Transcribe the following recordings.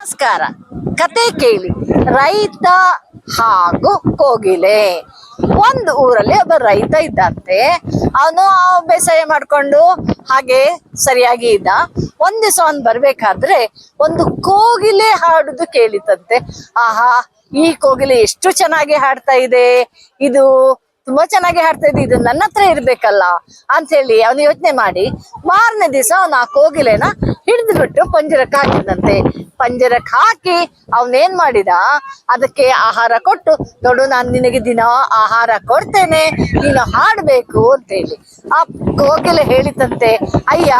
ನಮಸ್ಕಾರ. ಕತೆ ಕೇಳಿ. ರೈತ ಹಾಗೂ ಕೋಗಿಲೆ. ಒಂದು ಊರಲ್ಲಿ ಒಬ್ಬ ರೈತ ಇದ್ದಂತೆ. ಅವನು ಬೇಸಾಯ ಮಾಡ್ಕೊಂಡು ಹಾಗೆ ಸರಿಯಾಗಿ ಇದ್ದ. ಒಂದ್ ದಿವಸ ಅವನ್ ಬರ್ಬೇಕಾದ್ರೆ ಒಂದು ಕೋಗಿಲೆ ಹಾಡುದು ಕೇಳಿತಂತೆ. ಆಹಾ, ಈ ಕೋಗಿಲೆ ಎಷ್ಟು ಚೆನ್ನಾಗಿ ಹಾಡ್ತಾ ಇದೆ, ಇದು ತುಂಬಾ ಚೆನ್ನಾಗಿ ಹಾಡ್ತಾ ಇದೆ, ಇದು ನನ್ನ ಹತ್ರ ಇರ್ಬೇಕಲ್ಲ ಅಂತ ಹೇಳಿ ಅವನು ಯೋಚನೆ ಮಾಡಿ ಮಾರನೇ ದಿವಸ ಅವನು ಆ ಕೋಗಿಲೆನ ಹಿಡಿದು ಬಿಟ್ಟು ಪಂಜರಕ್ಕೆ ಹಾಕಿದಂತೆ. ಪಂಜರಕ್ಕೆ ಹಾಕಿ ಅವನೇನ್ ಮಾಡಿದ, ಅದಕ್ಕೆ ಆಹಾರ ಕೊಟ್ಟು, ನೋಡು ನಾನು ನಿನಗೆ ದಿನ ಆಹಾರ ಕೊಡ್ತೇನೆ, ನೀನು ಹಾಡ್ಬೇಕು ಅಂತ ಹೇಳಿ. ಆ ಕೋಗಿಲೆ ಹೇಳಿತಂತೆ, ಅಯ್ಯ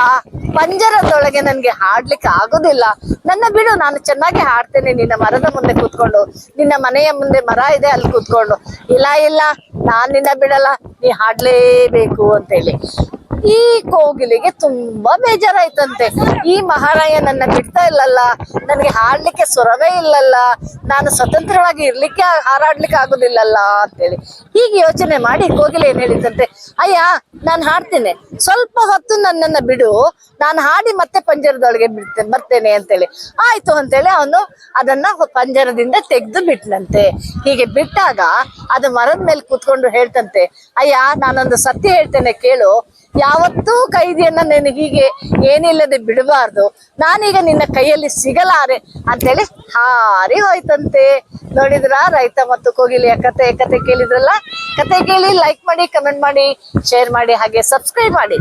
ಪಂಜರದೊಳಗೆ ನನ್ಗೆ ಹಾಡ್ಲಿಕ್ಕೆ ಆಗೋದಿಲ್ಲ, ನನ್ನ ಬಿಡು, ನಾನು ಚೆನ್ನಾಗಿ ಹಾಡ್ತೇನೆ ನಿನ್ನ ಮರದ ಮುಂದೆ ಕೂತ್ಕೊಂಡು, ನಿನ್ನ ಮನೆಯ ಮುಂದೆ ಮರ ಇದೆ ಅಲ್ಲಿ ಕೂತ್ಕೊಂಡು. ಇಲ್ಲ ಇಲ್ಲ, ನಾನ್ ನಿನ್ನ ಬಿಡಲ್ಲ, ನೀ ಹಾಡ್ಲೇಬೇಕು ಅಂತ ಹೇಳಿ. ಈ ಕೋಗಿಲಿಗೆ ತುಂಬಾ ಬೇಜಾರಾಯ್ತಂತೆ. ಈ ಮಹಾರಾಯ ನನ್ನ ಬಿಡ್ತಾ ಇಲ್ಲಲ್ಲ, ನನಗೆ ಹಾಡ್ಲಿಕ್ಕೆ ಸ್ವರವೇ ಇಲ್ಲಲ್ಲ, ನಾನು ಸ್ವತಂತ್ರವಾಗಿ ಇರ್ಲಿಕ್ಕೆ ಹಾರಾಡ್ಲಿಕ್ಕೆ ಆಗುದಿಲ್ಲಲ್ಲ ಅಂತೇಳಿ ಹೀಗೆ ಯೋಚನೆ ಮಾಡಿ ಕೋಗಿಲೆ ಏನ್ ಹೇಳಿದಂತೆ, ಅಯ್ಯ ನಾನು ಹಾಡ್ತೇನೆ, ಸ್ವಲ್ಪ ಹೊತ್ತು ನನ್ನನ್ನ ಬಿಡು, ನಾನು ಹಾಡಿ ಮತ್ತೆ ಪಂಜರದೊಳಗೆ ಬರ್ತೇನೆ ಅಂತೇಳಿ. ಆಯ್ತು ಅಂತೇಳಿ ಅವನು ಅದನ್ನ ಪಂಜರದಿಂದ ತೆಗೆದು ಬಿಟ್ನಂತೆ. ಹೀಗೆ ಬಿಟ್ಟಾಗ ಅದು ಮರದ ಮೇಲೆ ಕೂತ್ಕೊಂಡು ಹೇಳ್ತಂತೆ, ಅಯ್ಯ ನಾನೊಂದು ಸತ್ಯ ಹೇಳ್ತೇನೆ ಕೇಳು, ಯಾವತ್ತೂ ಕೈದಿಯನ್ನ ನೀನು ಹೀಗೆ ಏನಿಲ್ಲದೆ ಬಿಡಬಾರ್ದು, ನಾನೀಗ ನಿನ್ನ ಕೈಯಲ್ಲಿ ಸಿಗಲಾರೆ ಅಂತೇಳಿ ಹಾರಿ ಹೋಯ್ತಂತೆ. ನೋಡಿದ್ರ ರೈತ ಮತ್ತು ಕೋಗಿಲೆಯ ಕತೆ ಕೇಳಿದ್ರಲ್ಲ. ಕತೆ ಕೇಳಿ ಲೈಕ್ ಮಾಡಿ, ಕಮೆಂಟ್ ಮಾಡಿ, ಶೇರ್ ಮಾಡಿ, ಹಾಗೆ ಸಬ್ಸ್ಕ್ರೈಬ್ ಮಾಡಿ.